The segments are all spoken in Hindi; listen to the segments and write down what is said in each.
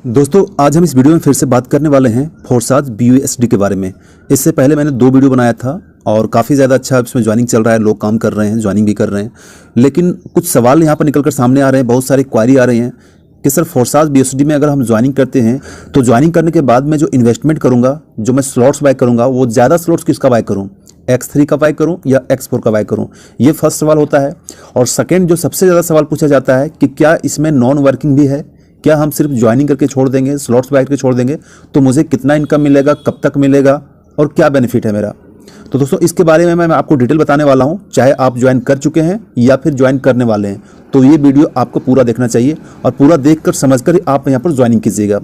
दोस्तों आज हम इस वीडियो में फिर से बात करने वाले हैं फोर्साज BUSD के बारे में। इससे पहले मैंने 2 वीडियो बनाया था और काफ़ी ज़्यादा अच्छा इसमें ज्वाइनिंग चल रहा है, लोग काम कर रहे हैं, ज्वाइनिंग भी कर रहे हैं। लेकिन कुछ सवाल यहाँ पर निकल कर सामने आ रहे हैं, बहुत सारी क्वारी आ रही हैं कि सर फोर्साज BUSD में अगर हम ज्वाइनिंग करते हैं तो ज्वाइनिंग करने के बाद मैं जो इन्वेस्टमेंट करूँगा, जो मैं स्लॉट्स बाय करूँगा, वो ज़्यादा स्लॉट्स किसका बाय करूँ, X3 का बाय करूँ या X4 का बाय करूँ? ये फर्स्ट सवाल होता है। और सेकेंड जो सबसे ज़्यादा सवाल पूछा जाता है कि क्या इसमें नॉन वर्किंग भी है, क्या हम सिर्फ ज्वाइनिंग करके छोड़ देंगे, स्लॉट्स बाय करके छोड़ देंगे तो मुझे कितना इनकम मिलेगा, कब तक मिलेगा और क्या बेनिफिट है मेरा? तो दोस्तों इसके बारे में मैं आपको डिटेल बताने वाला हूं, चाहे आप ज्वाइन कर चुके हैं या फिर ज्वाइन करने वाले हैं। तो ये वीडियो आपको पूरा देखना चाहिए और पूरा देखकर समझकर ही आप यहाँ पर ज्वाइनिंग कीजिएगा।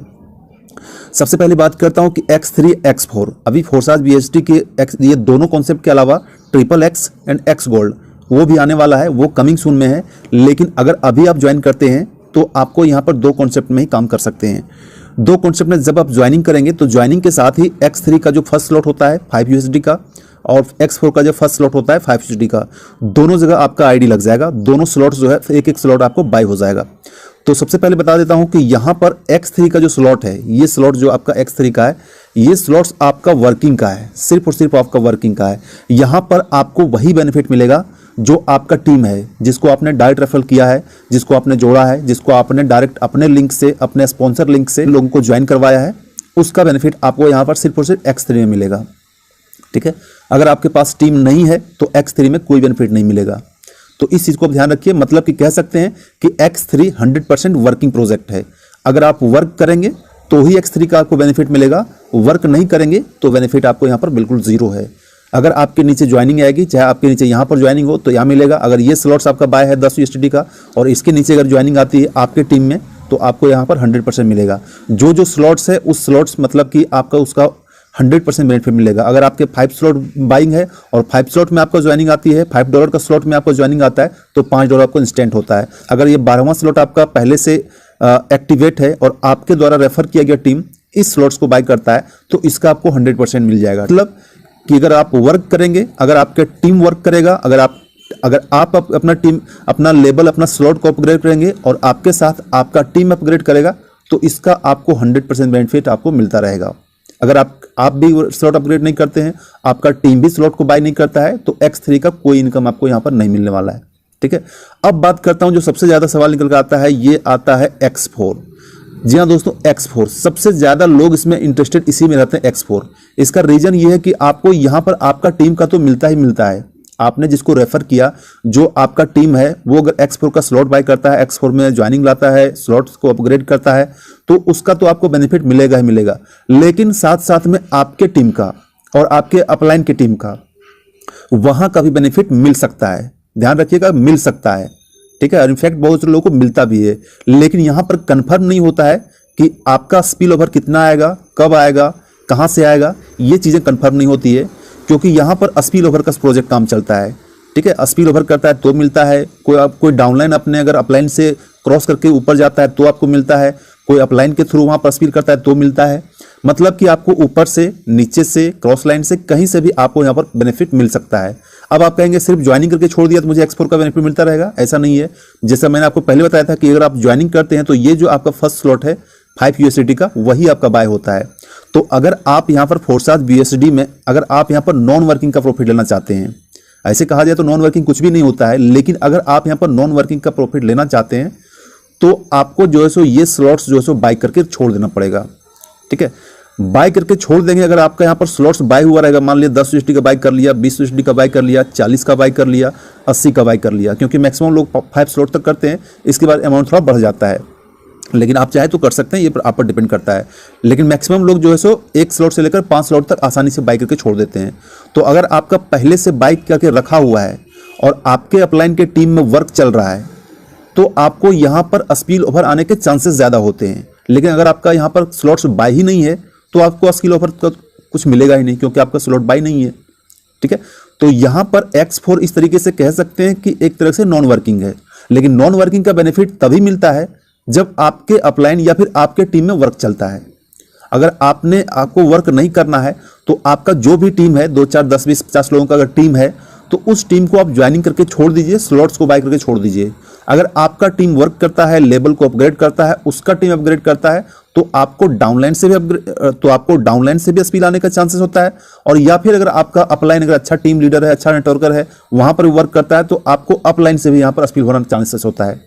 सबसे पहले बात करता हूँ कि X3 X4 अभी फोर्साज BUSD के ये दोनों कॉन्सेप्ट के अलावा XXX एंड X गोल्ड वो भी आने वाला है, वो कमिंग सून में है। लेकिन अगर अभी आप ज्वाइन करते हैं तो आपको यहाँ पर 2 कॉन्सेप्ट में ही काम कर सकते हैं। 2 कॉन्सेप्ट में जब आप ज्वाइनिंग करेंगे तो ज्वाइनिंग के साथ ही X3 का जो फर्स्ट स्लॉट होता है 5 USD का और X4 का जो फर्स्ट स्लॉट होता है 5 USD का, दोनों जगह आपका आईडी लग जाएगा, दोनों स्लॉट जो है एक स्लॉट आपको बाय हो जाएगा। तो सबसे पहले बता देता हूं कि यहाँ पर X3 का जो स्लॉट है, ये स्लॉट जो आपका X3 का है, ये स्लॉट्स आपका वर्किंग का है, सिर्फ और सिर्फ आपका वर्किंग का है। यहाँ पर आपको वही बेनिफिट मिलेगा जो आपका टीम है, जिसको आपने डायरेक्ट रेफर किया है, जिसको आपने जोड़ा है, जिसको आपने डायरेक्ट अपने लिंक से, अपने स्पॉन्सर लिंक से लोगों को ज्वाइन करवाया है, उसका बेनिफिट आपको यहाँ पर सिर्फ और सिर्फ X3 में मिलेगा। ठीक है, अगर आपके पास टीम नहीं है तो X3 में कोई बेनिफिट नहीं मिलेगा। तो इस चीज़ को ध्यान रखिए, मतलब कि कह सकते हैं कि X3 100% वर्किंग प्रोजेक्ट है। अगर आप वर्क करेंगे तो ही X3 का आपको बेनिफिट मिलेगा, वर्क नहीं करेंगे तो बेनिफिट आपको यहाँ पर बिल्कुल जीरो है। अगर आपके नीचे ज्वाइनिंग आएगी, चाहे आपके नीचे यहाँ पर ज्वाइनिंग हो तो यहाँ मिलेगा। अगर ये स्लॉट्स आपका बाय है 10 USD का और इसके नीचे अगर ज्वाइनिंग आती है आपके टीम में तो आपको यहाँ पर 100% मिलेगा। जो स्लॉट्स है उस स्लॉट्स मतलब कि आपका उसका 100% बेनिफिट मिलेगा। अगर आपके 5 स्लॉट बाइंग है और 5 स्लॉट में आपका ज्वाइनिंग आती है, $5 का स्लॉट में आपको ज्वाइनिंग आता है तो $5 आपको इंस्टेंट होता है। अगर ये 12वां स्लॉट आपका पहले से एक्टिवेट है और आपके द्वारा रेफर किया गया टीम इस स्लॉट्स को बाय करता है तो इसका आपको 100% मिल जाएगा। मतलब कि अगर आप वर्क करेंगे, अगर आपके टीम वर्क करेगा, अगर आप अपना टीम, अपना लेवल, अपना स्लॉट को अपग्रेड करेंगे और आपके साथ आपका टीम अपग्रेड करेगा तो इसका आपको 100% बेनिफिट आपको मिलता रहेगा। अगर आप भी स्लॉट अपग्रेड नहीं करते हैं, आपका टीम भी स्लॉट को बाय नहीं करता है तो X3 का कोई इनकम आपको यहाँ पर नहीं मिलने वाला है। ठीक है, अब बात करता हूँ जो सबसे ज़्यादा सवाल निकल कर आता है, ये आता है X4। जी हाँ दोस्तों, X4 सबसे ज़्यादा लोग इसमें इंटरेस्टेड इसी में रहते हैं X4। इसका रीज़न ये है कि आपको यहाँ पर आपका टीम का तो मिलता ही मिलता है। आपने जिसको रेफर किया, जो आपका टीम है, वो अगर X4 का स्लॉट बाय करता है, X4 में ज्वाइनिंग लाता है, स्लॉट्स को अपग्रेड करता है तो उसका तो आपको बेनिफिट मिलेगा ही मिलेगा। लेकिन साथ साथ में आपके टीम का और आपके अपलाइन के टीम का वहाँ का भी बेनिफिट मिल सकता है। ध्यान रखिएगा, मिल सकता है। ठीक है, इनफैक्ट बहुत से लोगों को मिलता भी है। लेकिन यहाँ पर कंफर्म नहीं होता है कि आपका स्पिल ओवर कितना आएगा, कब आएगा, कहाँ से आएगा, ये चीज़ें कंफर्म नहीं होती है क्योंकि यहाँ पर स्पिल ओवर का प्रोजेक्ट काम चलता है। ठीक है, स्पिल ओवर करता है तो मिलता है, कोई डाउनलाइन अपने अगर अपलाइन से क्रॉस करके ऊपर जाता है तो आपको मिलता है, कोई अपलाइन के थ्रू वहाँ पर स्पिल करता है तो मिलता है। मतलब कि आपको ऊपर से, नीचे से, क्रॉस लाइन से, कहीं से भी आपको यहाँ पर बेनिफिट मिल सकता है। अब आप कहेंगे सिर्फ ज्वाइनिंग करके छोड़ दिया तो मुझे X4 का बेनिफिट मिलता रहेगा, ऐसा नहीं है। जैसा मैंने आपको पहले बताया था कि अगर आप ज्वाइनिंग करते हैं तो ये जो आपका फर्स्ट स्लॉट है 5 USD का, वही आपका बाय होता है। तो अगर आप यहाँ पर फोर्साज BUSD में अगर आप यहाँ पर नॉन वर्किंग का प्रॉफिट लेना चाहते हैं, ऐसे कहा जाए तो नॉन वर्किंग कुछ भी नहीं होता है, लेकिन अगर आप यहाँ पर नॉन वर्किंग का प्रॉफिट लेना चाहते हैं तो आपको जो है सो ये स्लॉट्स जो है सो बाय करके छोड़ देना पड़ेगा। ठीक है, बाय करके छोड़ देंगे। अगर आपका यहाँ पर स्लॉट्स बाय हुआ रहेगा, मान लिया 10 USD का बाय कर लिया, 20 USD का बाय कर लिया, 40 का बाय कर लिया, 80 का बाय कर लिया, क्योंकि मैक्सिमम लोग 5 स्लॉट तक करते हैं, इसके बाद अमाउंट थोड़ा बढ़ जाता है। लेकिन आप चाहे तो कर सकते हैं, ये आप पर डिपेंड करता है। लेकिन मैक्सिमम लोग जो है सो 1 स्लॉट से लेकर 5 स्लॉट तक आसानी से बाय करके छोड़ देते हैं। तो अगर आपका पहले से बाय करके रखा हुआ है और आपके अपलाइन के टीम में वर्क चल रहा है तो आपको यहाँ पर स्पिल ओवर आने के चांसेस ज़्यादा होते हैं। लेकिन अगर आपका यहाँ पर स्लॉट्स बाय ही नहीं है तो आपको स्पिल ओवर का कुछ मिलेगा ही नहीं, क्योंकि आपका स्लॉट बाय नहीं है। ठीक है, तो यहाँ पर X4 इस तरीके से कह सकते हैं कि एक तरह से नॉन वर्किंग है। लेकिन नॉन वर्किंग का बेनिफिट तभी मिलता है जब आपके अपलाइन या फिर आपके टीम में वर्क चलता है। अगर आपको वर्क नहीं करना है तो आपका जो भी टीम है, 2, 4, 10, 20, 50 लोगों का अगर टीम है तो उस टीम को आप ज्वाइनिंग करके छोड़ दीजिए, स्लॉट्स को बाय करके छोड़ दीजिए। अगर आपका टीम वर्क करता है, लेवल को अपग्रेड करता है, उसका टीम अपग्रेड करता है, तो आपको डाउनलाइन से भी स्पीड आने का चांसेस होता है। और या फिर अगर आपका अपलाइन अगर अच्छा टीम लीडर है, अच्छा नेटवर्कर है, वहां पर वर्क करता है, तो आपको अपलाइन से भी यहाँ पर स्पीड होने का चांसेस होता है।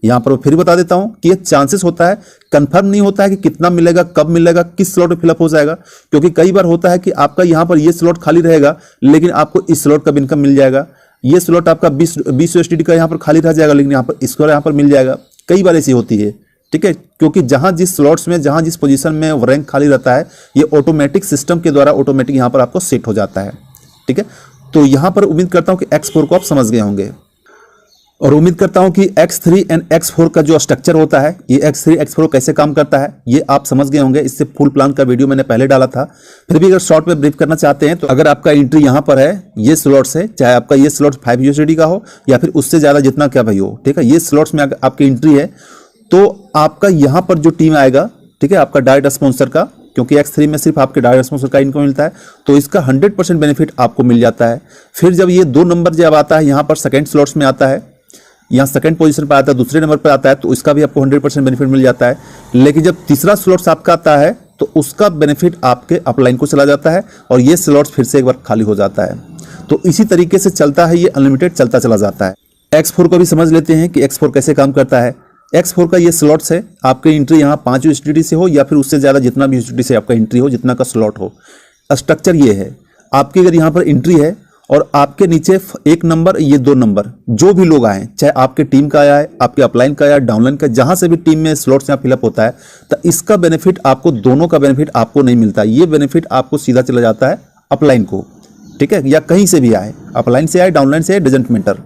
यहाँ पर फिर बता देता हूं कि ये चांसेस होता है, कंफर्म नहीं होता है कि कितना मिलेगा, कब मिलेगा, किस स्लॉट में फिलअप हो जाएगा। क्योंकि कई बार होता है कि आपका यहाँ पर ये स्लॉट खाली रहेगा, लेकिन आपको इस स्लॉट का भी इनकम मिल जाएगा। ये स्लॉट आपका 20 USDT का यहाँ पर खाली रह जाएगा, लेकिन यहाँ पर इसको यहाँ पर मिल जाएगा। कई बार ऐसी होती है, ठीक है, क्योंकि जहां जिस स्लॉट्स में, जहां जिस पोजीशन में रैंक खाली रहता है, ये ऑटोमेटिक सिस्टम के द्वारा ऑटोमेटिक यहाँ पर आपको सेट हो जाता है। ठीक है, तो यहाँ पर उम्मीद करता हूँ कि X4 को आप समझ गए होंगे, और उम्मीद करता हूं कि X3 एंड X4 का जो स्ट्रक्चर होता है, ये X3 X4 कैसे काम करता है, ये आप समझ गए होंगे। इससे फुल प्लान का वीडियो मैंने पहले डाला था। फिर भी अगर शॉर्ट में ब्रीफ करना चाहते हैं, तो अगर आपका एंट्री यहां पर है, ये स्लॉट्स है, चाहे आपका ये स्लॉट 5 USDT का हो या फिर उससे ज़्यादा जितना क्या भाई हो, ठीक है, ये स्लॉट्स में अगर आपकी एंट्री है, तो आपका यहाँ पर जो टीम आएगा, ठीक है, आपका डायरेक्ट स्पॉन्सर का, क्योंकि X3 में सिर्फ आपके डायरेक्ट स्पॉन्सर का इनकम मिलता है, तो इसका 100% बेनिफिट आपको मिल जाता है। फिर जब ये 2 नंबर जब आता है, यहाँ पर सेकेंड स्लॉट्स में आता है, यहाँ सेकंड पोजीशन पर आता है, दूसरे नंबर पर आता है, तो इसका भी आपको 100% बेनिफिट मिल जाता है। लेकिन जब तीसरा स्लॉट्स आपका आता है, तो उसका बेनिफिट आपके अपलाइन को चला जाता है, और ये स्लॉट्स फिर से एक बार खाली हो जाता है। तो इसी तरीके से चलता है, ये अनलिमिटेड चलता चला जाता है। X4 को भी समझ लेते हैं कि X4 कैसे काम करता है। X4 का ये स्लॉट्स है, आपकी एंट्री यहाँ 5 USDT से हो या फिर उससे ज़्यादा, जितना भी USDT से आपका एंट्री हो, जितना का स्लॉट हो। स्ट्रक्चर ये है, आपकी अगर यहाँ पर एंट्री है और आपके नीचे 1 नंबर, ये 2 नंबर, जो भी लोग आए, चाहे आपके टीम का आया है, आपके अपलाइन का आया, डाउनलाइन का, जहां से भी टीम में स्लॉट्स यहाँ फिलअप होता है, तो इसका बेनिफिट आपको, दोनों का बेनिफिट आपको नहीं मिलता। ये बेनिफिट आपको सीधा चला जाता है अपलाइन को, ठीक है, या कहीं से भी आए, अपलाइन से आए, डाउनलाइन से आए, डजंट मैटर,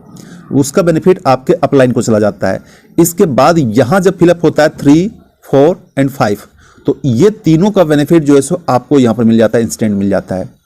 उसका बेनिफिट आपके अपलाइन को चला जाता है। इसके बाद यहाँ जब फिलअप होता है 3, 4 एंड 5, तो ये तीनों का बेनिफिट जो है सो आपको यहाँ पर मिल जाता है, इंस्टेंट मिल जाता है।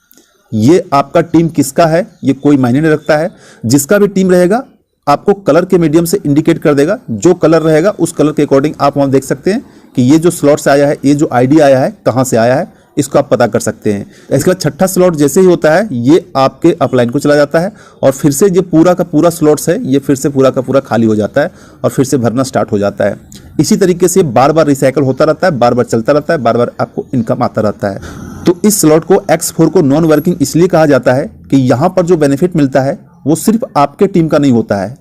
ये आपका टीम किसका है, ये कोई मायने नहीं रखता है। जिसका भी टीम रहेगा, आपको कलर के मीडियम से इंडिकेट कर देगा। जो कलर रहेगा, उस कलर के अकॉर्डिंग आप वहाँ देख सकते हैं कि ये जो स्लॉट्स आया है, ये जो आईडी आया है, कहाँ से आया है, इसको आप पता कर सकते हैं। इसके बाद छठा स्लॉट जैसे ही होता है, ये आपके अपलाइन को चला जाता है, और फिर से ये पूरा का पूरा स्लॉट्स है, ये फिर से पूरा का पूरा खाली हो जाता है, और फिर से भरना स्टार्ट हो जाता है। इसी तरीके से बार बार रिसाइकल होता रहता है, बार बार चलता रहता है, बार बार आपको इनकम आता रहता है। तो इस स्लॉट को X4 को नॉन वर्किंग इसलिए कहा जाता है कि यहाँ पर जो बेनिफिट मिलता है, वो सिर्फ आपके टीम का नहीं होता है,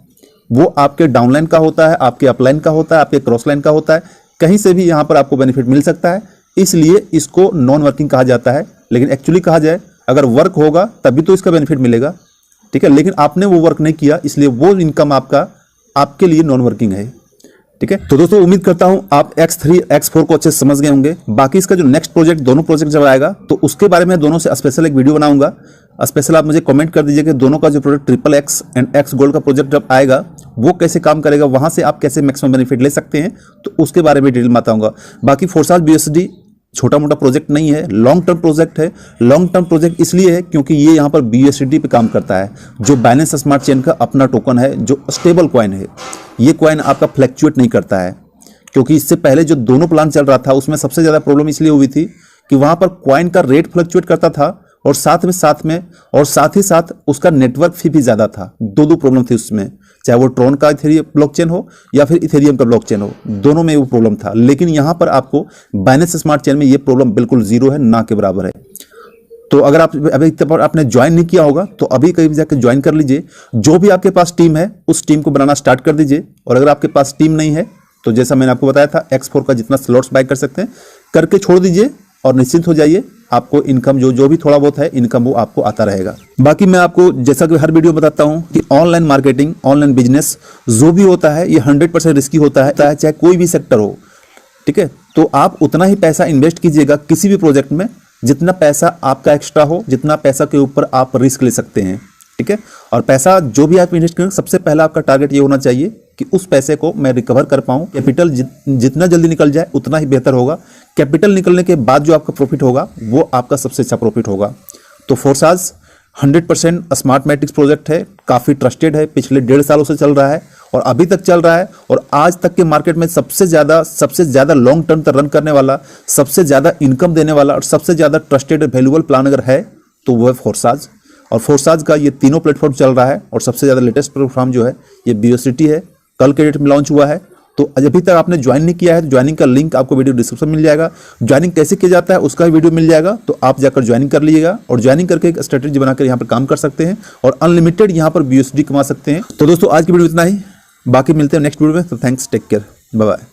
वो आपके डाउनलाइन का होता है, आपके अपलाइन का होता है, आपके क्रॉसलाइन का होता है। कहीं से भी यहाँ पर आपको बेनिफिट मिल सकता है, इसलिए इसको नॉन वर्किंग कहा जाता है। लेकिन एक्चुअली कहा जाए, अगर वर्क होगा तभी तो इसका बेनिफिट मिलेगा, ठीक है, लेकिन आपने वो वर्क नहीं किया, इसलिए वो इनकम आपके लिए नॉन वर्किंग है, ठीक है। तो दोस्तों, उम्मीद करता हूं आप X3 X4 को अच्छे से समझ गए होंगे। बाकी इसका जो नेक्स्ट प्रोजेक्ट, दोनों प्रोजेक्ट जब आएगा, तो उसके बारे में दोनों से स्पेशल एक वीडियो बनाऊंगा। स्पेशल आप मुझे कमेंट कर दीजिए कि दोनों का जो project XXX and X gold का प्रोजेक्ट जब आएगा, वो कैसे काम करेगा, वहां से आप कैसे मैक्सिमम बेनिफिट ले सकते हैं, तो उसके बारे में डिटेल में बताऊंगा। बाकी फोर्साज BUSD छोटा मोटा प्रोजेक्ट नहीं है, लॉन्ग टर्म प्रोजेक्ट है। लॉन्ग टर्म प्रोजेक्ट इसलिए है क्योंकि ये यहाँ पर BUSD पे काम करता है, जो बाइनेंस स्मार्ट चेन का अपना टोकन है, जो स्टेबल कॉइन है। ये कॉइन आपका फ्लैक्चुएट नहीं करता है, क्योंकि इससे पहले जो दोनों प्लान चल रहा था, उसमें सबसे ज़्यादा प्रॉब्लम इसलिए हुई थी कि वहाँ पर कॉइन का रेट फ्लक्चुएट करता था, और साथ ही साथ उसका नेटवर्क फी भी ज़्यादा था। दो प्रॉब्लम थी उसमें, चाहे वो ट्रॉन का ब्लॉकचेन हो या फिर इथेरियम का ब्लॉकचेन हो, दोनों में वो प्रॉब्लम था। लेकिन यहाँ पर आपको बाइनेंस स्मार्ट चेन में ये प्रॉब्लम बिल्कुल जीरो है, ना के बराबर है। तो अगर आप अभी तक आपने ज्वाइन नहीं किया होगा, तो अभी कहीं जाकर ज्वाइन कर लीजिए। जो भी आपके पास टीम है, उस टीम को बनाना स्टार्ट कर दीजिए। और अगर आपके पास टीम नहीं है, तो जैसा मैंने आपको बताया था, X4 का जितना स्लॉट्स बाय कर सकते हैं करके छोड़ दीजिए, और निश्चिंत हो जाइए। आपको इनकम जो भी थोड़ा बहुत है इनकम, वो आपको आता रहेगा। बाकी मैं आपको जैसा कि हर वीडियो बताता हूं कि ऑनलाइन मार्केटिंग, ऑनलाइन बिजनेस जो भी होता है, ये 100% रिस्की होता है, चाहे कोई भी सेक्टर हो, ठीक है। तो आप उतना ही पैसा इन्वेस्ट कीजिएगा किसी भी प्रोजेक्ट में, जितना पैसा आपका एक्स्ट्रा हो, जितना पैसा के ऊपर आप रिस्क ले सकते हैं, ठीक है। और पैसा जो भी आप इन्वेस्ट करें, सबसे पहला आपका टारगेट ये होना चाहिए कि उस पैसे को मैं रिकवर कर पाऊं। कैपिटल जितना जल्दी निकल जाए उतना ही बेहतर होगा। कैपिटल निकलने के बाद जो आपका प्रॉफिट होगा, वो आपका सबसे अच्छा प्रॉफिट होगा। तो फोर्साज 100% स्मार्ट मैट्रिक्स प्रोजेक्ट है, काफ़ी ट्रस्टेड है, पिछले 1.5 सालों से चल रहा है और अभी तक चल रहा है। और आज तक के मार्केट में सबसे ज़्यादा लॉन्ग टर्म तक रन करने वाला, सबसे ज़्यादा इनकम देने वाला और सबसे ज़्यादा ट्रस्टेड वैल्यूएबल प्लान अगर है, तो वो है फोर्साज। और फोर्साज का ये तीनों प्लेटफॉर्म चल रहा है, और सबसे ज़्यादा लेटेस्ट प्लेटफॉर्म जो है ये BUSD है, कल के डेट में लॉन्च हुआ है। तो अभी तक आपने ज्वाइन नहीं किया है तो ज्वाइनिंग का लिंक आपको वीडियो डिस्क्रिप्शन में मिल जाएगा। ज्वाइनिंग कैसे किया जाता है उसका भी वीडियो मिल जाएगा, तो आप जाकर ज्वाइनिंग कर लीजिएगा और ज्वाइनिंग करके एक स्ट्रेटेजी बनाकर यहाँ पर काम कर सकते हैं और अनलिमिटेड यहाँ पर BUSD कमा सकते हैं। तो दोस्तों आज की वीडियो इतना ही, बाकी मिलते हैं नेक्स्ट वीडियो में। तो thanks, take care, bye bye.